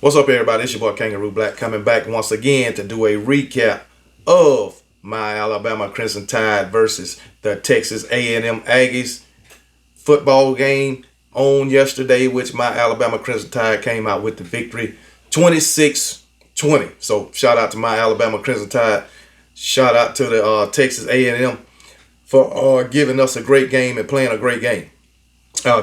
What's up, everybody? It's your boy Kangaroo Black coming back once again to do a recap of my Alabama Crimson Tide versus the Texas A&M Aggies football game on yesterday, which my Alabama Crimson Tide came out with the victory 26-20. So shout out to my Alabama Crimson Tide. Shout out to the Texas A&M for giving us a great game and playing a great game.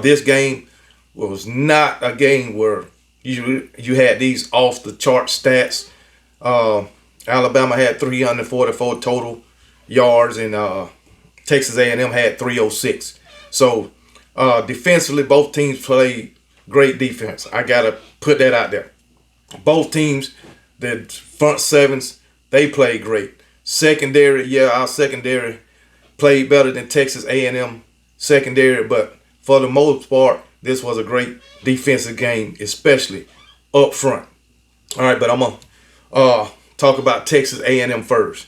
This game was not a game where you had these off the chart stats. Alabama had 344 total yards, and Texas A&M had 306. So defensively, both teams played great defense. I gotta put that out there. Both teams, the front sevens, they played great. Secondary, our secondary played better than Texas A&M secondary, but for the most part, this was a great defensive game, especially up front. All right, but I'm gonna talk about Texas A&M first.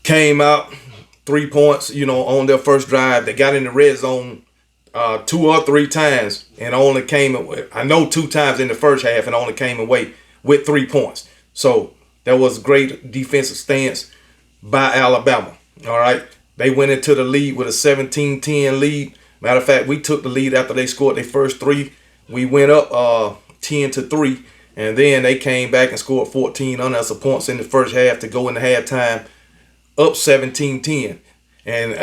Came out 3 points, on their first drive. They got in the red zone 2 or 3 times and only came away. I know 2 times in the first half and only came away with 3 points. So that was a great defensive stance by Alabama. All right, they went into the lead with a 17-10 lead. Matter of fact, we took the lead after they scored their first 3. We went up 10-3, and then they came back and scored 14 unanswered points in the first half to go into halftime up 17-10. And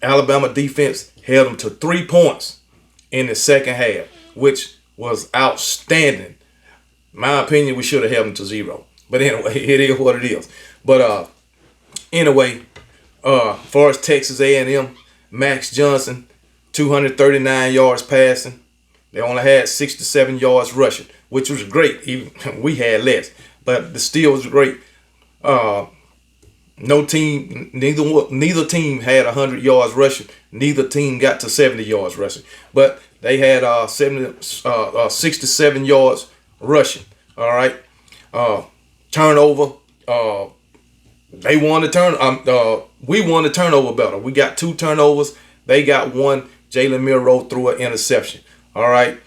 Alabama defense held them to 3 points in the second half, which was outstanding. In my opinion, we should have held them to 0. But anyway, it is what it is. But anyway, far as Texas A&M, Max Johnson, 239 yards passing. They only had 67 yards rushing, which was great. Even we had less, but the still was great. Neither team had 100 yards rushing. Neither team got to 70 yards rushing, but they had 67 yards rushing. All right, turnover. They won the we won the turnover battle. We got 2 turnovers. They got 1. Jalen Milroe threw an interception. All right.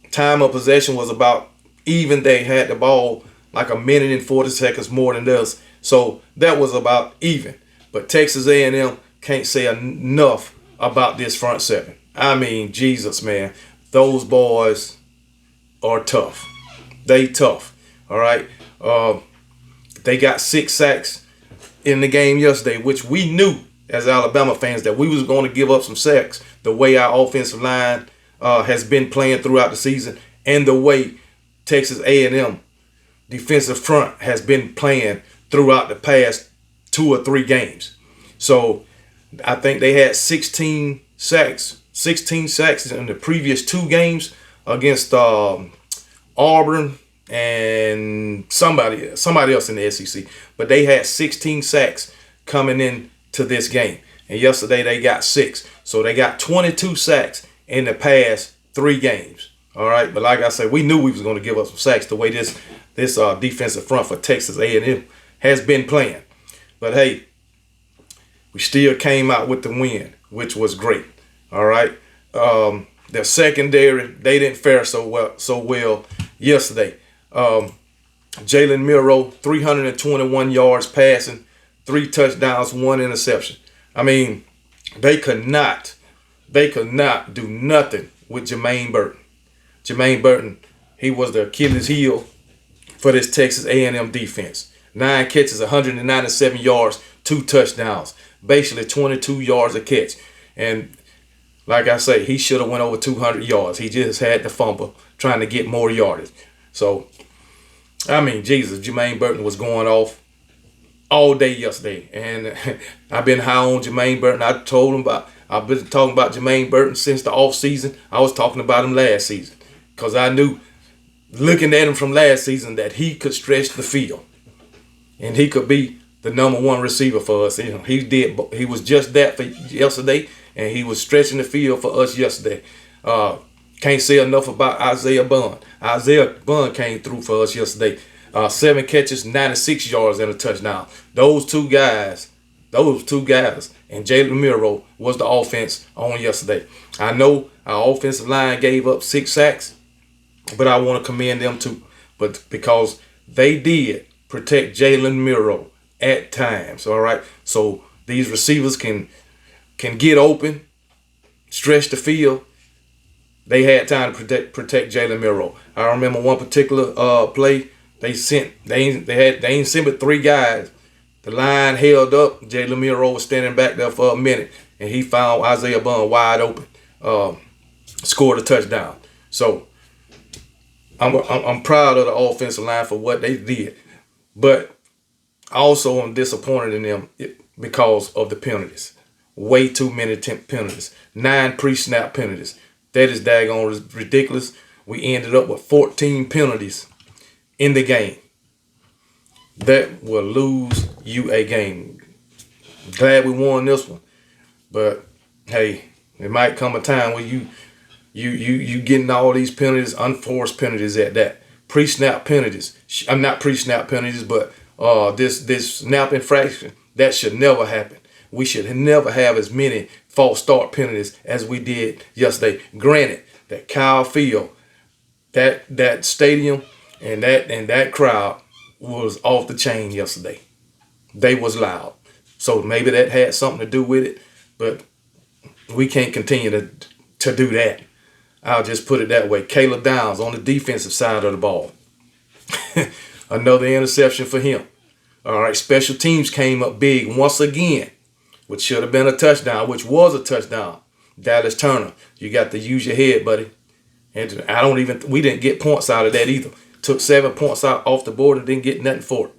Time of possession was about even. They had the ball like a minute and 40 seconds more than us. So that was about even. But Texas A&M can't say enough about this front seven. I mean, Jesus, man. Those boys are tough. They tough. All right. They got 6 sacks in the game yesterday, which we knew as Alabama fans that we was going to give up some sacks the way our offensive line has been playing throughout the season and the way Texas A&M defensive front has been playing throughout the past 2 or 3 games. So I think they had 16 sacks in the previous 2 games against Auburn and somebody else in the SEC. But they had 16 sacks coming in to this game. And yesterday they got 6. So they got 22 sacks in the past 3 games. All right. But like I said, we knew we was going to give up some sacks the way this defensive front for Texas A&M has been playing. But hey, we still came out with the win, which was great. All right. Their secondary, they didn't fare so well yesterday. Jalen Milroe, 321 yards passing, 3 touchdowns, 1 interception. I mean, they could not do nothing with Jemain Burton. Jemain Burton, he was the Achilles heel for this Texas A&M defense. 9 catches, 197 yards, 2 touchdowns, basically 22 yards a catch. And like I say, he should have went over 200 yards. He just had the fumble trying to get more yardage. So, I mean, Jesus, Jemain Burton was going off all day yesterday. And I've been high on Jemain Burton. I've been talking about Jemain Burton since the offseason. I was talking about him last season because I knew, looking at him from last season, that he could stretch the field. And he could be the number 1 receiver for us. He did. He was just that for yesterday, and he was stretching the field for us yesterday. Can't say enough about Isaiah Bond. Isaiah Bond came through for us yesterday. 7 catches, 96 yards, and a touchdown. Those two guys, and Jalen Milroe was the offense on yesterday. I know our offensive line gave up 6 sacks. but I want to commend them too. But because they did protect Jalen Miro at times, all right. So these receivers can get open, stretch the field. They had time to protect Jalen Miro. I remember one particular play. They ain't sent but 3 guys. The line held up. Jalen Miro was standing back there for a minute, and he found Isaiah Bond wide open. Scored a touchdown. So I'm proud of the offensive line for what they did, but also I'm disappointed in them because of the penalties. Way too many penalties. 9 pre-snap penalties. That is daggone ridiculous. We ended up with 14 penalties in the game. That will lose you a game. Glad we won this one, but hey, it might come a time where you getting all these penalties, unforced penalties at that. Pre-snap penalties. I'm not pre-snap penalties, but this snap infraction, that should never happen. We should never have as many false start penalties as we did yesterday. Granted, that Kyle Field, that stadium, and that crowd was off the chain yesterday. They was loud. So maybe that had something to do with it, but we can't continue to do that. I'll just put it that way. Caleb Downs on the defensive side of the ball. Another interception for him. All right, special teams came up big once again, which should have been a touchdown, which was a touchdown. Dallas Turner, you got to use your head, buddy. And we didn't get points out of that either. Took 7 points out off the board and didn't get nothing for it.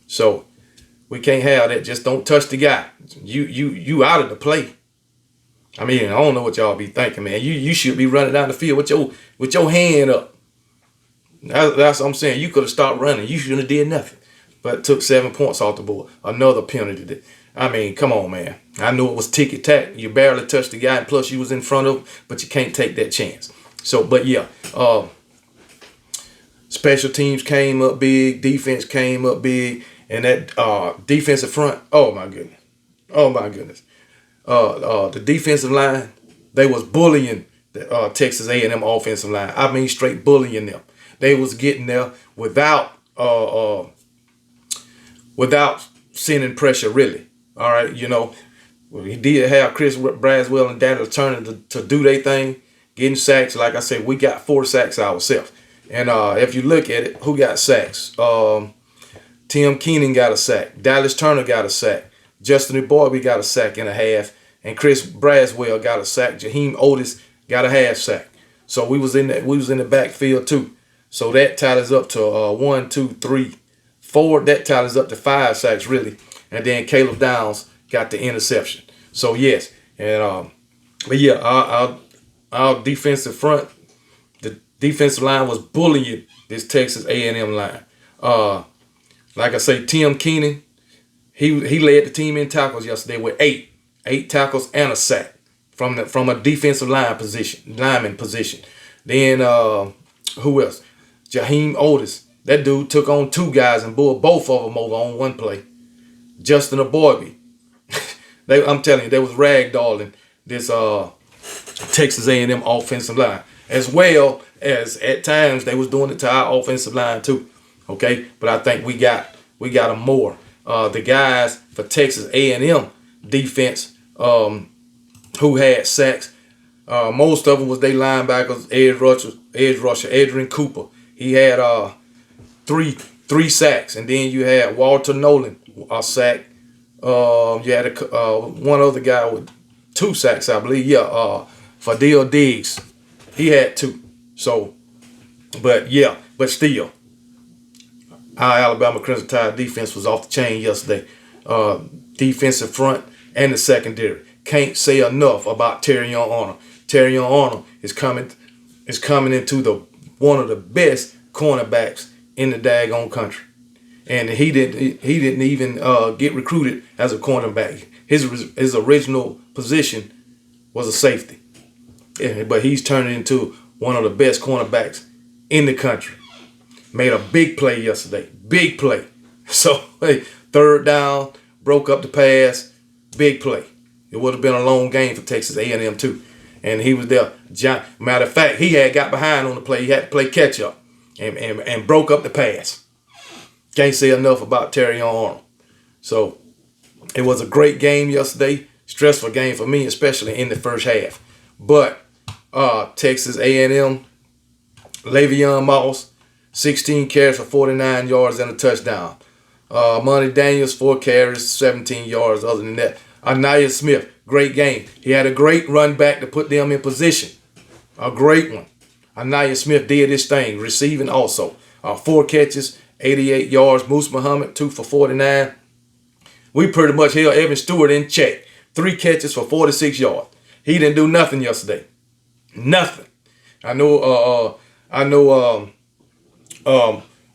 So we can't have that. Just don't touch the guy. You out of the play. I mean, I don't know what y'all be thinking, man. You should be running down the field with your hand up. That's what I'm saying. You could have stopped running. You shouldn't have did nothing. But took 7 points off the board. Another penalty. I mean, come on, man. I knew it was ticky-tack. You barely touched the guy, and plus you was in front of him, but you can't take that chance. So, but yeah, special teams came up big. Defense came up big. And that defensive front, oh my goodness. The defensive line, they was bullying the Texas A&M offensive line. I mean, straight bullying them. They was getting there without sending pressure, really. All right, he did have Chris Braswell and Daniel Turner to do their thing, getting sacks. Like I said, we got 4 sacks ourselves. And if you look at it, who got sacks? Tim Keenan got a sack. Dallas Turner got a sack. Justin Boyd got a sack and a half. And Chris Braswell got a sack. Jaheim Otis got a half sack. So we was in the backfield too. So that tallies up to 1, 2, 3, 4. That tallies up to 5 sacks really. And then Caleb Downs got the interception. So yes, and but yeah, our defensive front, the defensive line was bullying this Texas A&M line. Like I say, Tim Keenan, he led the team in tackles yesterday with 8 tackles and a sack from a defensive lineman position. Then who else? Jaheim Otis. That dude took on 2 guys and bulled both of them over on one play. Justin Aboybe. I'm telling you, they was ragdolling this Texas A&M offensive line, as well as at times they was doing it to our offensive line too. Okay, but I think we got them more. The guys for Texas A&M defense who had sacks, most of them was their linebackers, edge rusher Adrian Cooper. He had three sacks, and then you had Walter Nolan a sack. You had one other guy with 2 sacks, I believe. Yeah, Fadil Diggs, he had 2. So, but still, our Alabama Crimson Tide defense was off the chain yesterday. Defensive front and the secondary. Can't say enough about Terrion Arnold. Terrion Arnold is coming into one of the best cornerbacks in the daggone country. And he didn't even get recruited as a cornerback. His original position was a safety. But he's turning into one of the best cornerbacks in the country. Made a big play yesterday. Big play. So, hey, 3rd down, broke up the pass, big play. It would have been a long game for Texas A&M too. and he was there. Matter of fact, he had got behind on the play. He had to play catch up and broke up the pass. Can't say enough about Terry Arnold. So it was a great game yesterday. Stressful game for me, especially in the first half. But Texas A&M, Le'Veon Moss, 16 carries for 49 yards and a touchdown. Monty Daniels, 4 carries, 17 yards. Other than that, Anaya Smith, great game. He had a great run back to put them in position. A great one. Anaya Smith did his thing, receiving also. 4 catches, 88 yards. Moose Muhammad, 2 for 49. We pretty much held Evan Stewart in check. 3 catches for 46 yards. He didn't do nothing yesterday. Nothing. I know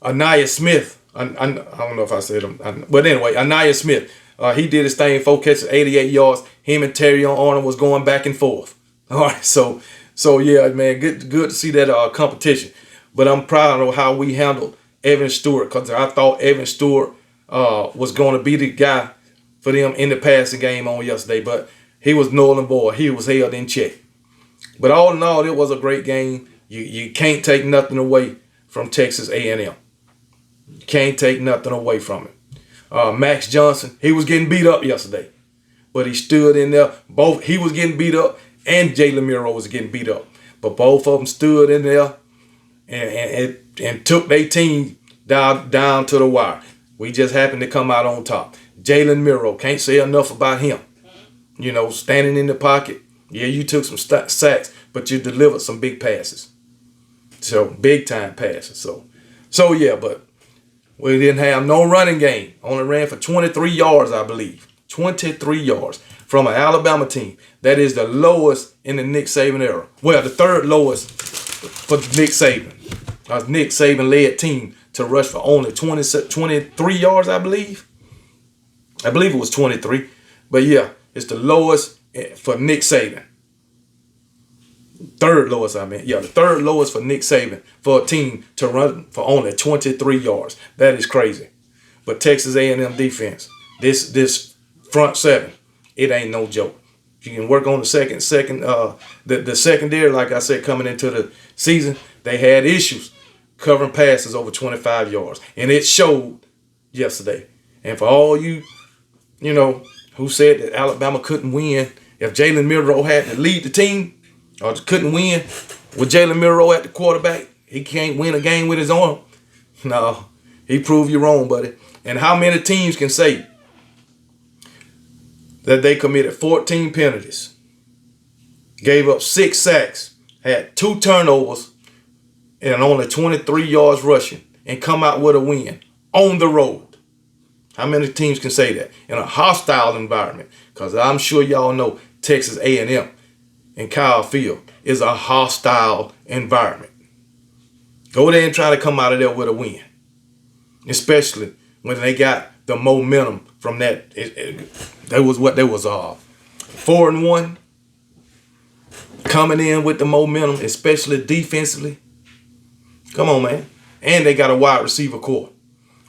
Anaya Smith. I don't know if I said him. But anyway, Anaya Smith. He did his thing, 4 catches, 88 yards. Him and Terry Arnold was going back and forth. All right, so yeah, man, good to see that competition. But I'm proud of how we handled Evan Stewart, because I thought Evan Stewart was going to be the guy for them in the passing game on yesterday. But he was Nolan Boy. He was held in check. But all in all, it was a great game. You can't take nothing away from Texas A&M. Can't take nothing away from it. Max Johnson, he was getting beat up yesterday, but he stood in there. He was getting beat up, and Jalen Miro was getting beat up. But both of them stood in there and took their team down to the wire. We just happened to come out on top. Jalen Miro, can't say enough about him. You know, standing in the pocket. Yeah, you took some sacks, but you delivered some big passes. So, big time passes. So yeah, but we didn't have no running game. Only ran for 23 yards, I believe. 23 yards from an Alabama team. That is the lowest in the Nick Saban era. Well, the third lowest for Nick Saban. A Nick Saban-led team to rush for only 23 yards, I believe. I believe it was 23. But yeah, it's the lowest for Nick Saban. Third lowest, I mean. Yeah, the third lowest for Nick Saban for a team to run for only 23 yards. That is crazy. But Texas A&M defense, this front seven, it ain't no joke. You can work on the secondary, like I said, coming into the season, they had issues covering passes over 25 yards. And it showed yesterday. And for all you who said that Alabama couldn't win, if Jalen Miro had to lead the team, or couldn't win with Jalen Miro at the quarterback, he can't win a game with his arm. No, he proved you wrong, buddy. And how many teams can say that they committed 14 penalties, gave up 6 sacks, had 2 turnovers, and only 23 yards rushing, and come out with a win on the road? How many teams can say that in a hostile environment? Because I'm sure y'all know Texas A&M and Kyle Field is a hostile environment. Go there and try to come out of there with a win, especially when they got the momentum from that. That was 4-1, coming in with the momentum, especially defensively. Come on, man. And they got a wide receiver core.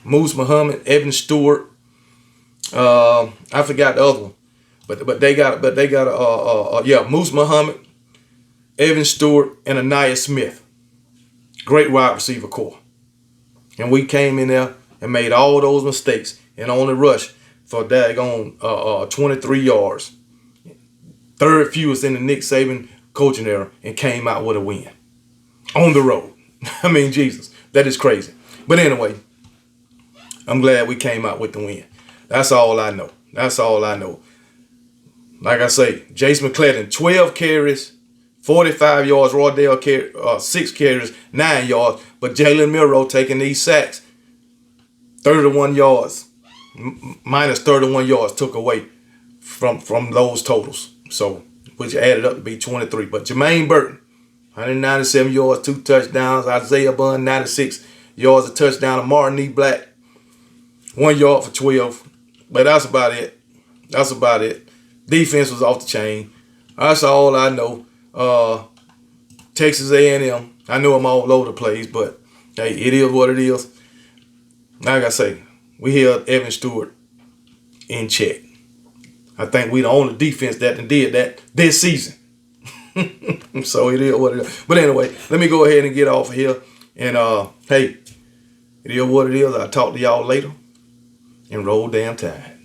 Moose Muhammad, Evan Stewart. I forgot the other one. But they got Moose Muhammad, Evan Stewart, and Anaya Smith. Great wide receiver core. And we came in there and made all those mistakes and only rushed for daggone 23 yards. Third fewest in the Nick Saban coaching era, and came out with a win. On the road. I mean, Jesus, that is crazy. But anyway, I'm glad we came out with the win. That's all I know. Like I say, Jace McClellan, 12 carries, 45 yards. Roydell 6 carries, 9 yards. But Jalen Miro taking these sacks, 31 yards, minus 31 yards took away from those totals. So, which added up to be 23. But Jemain Burton, 197 yards, 2 touchdowns. Isaiah Bunn, 96 yards, a touchdown. Martin E. Black, 1 yard for 12. But that's about it. Defense was off the chain. That's all I know. Texas A&M, I know I'm all over the place, but hey, it is what it is. Like I say, we held Evan Stewart in check. I think we the only defense that did that this season. So it is what it is. But anyway, let me go ahead and get off of here. And hey, it is what it is. I'll talk to y'all later. And roll damn tide.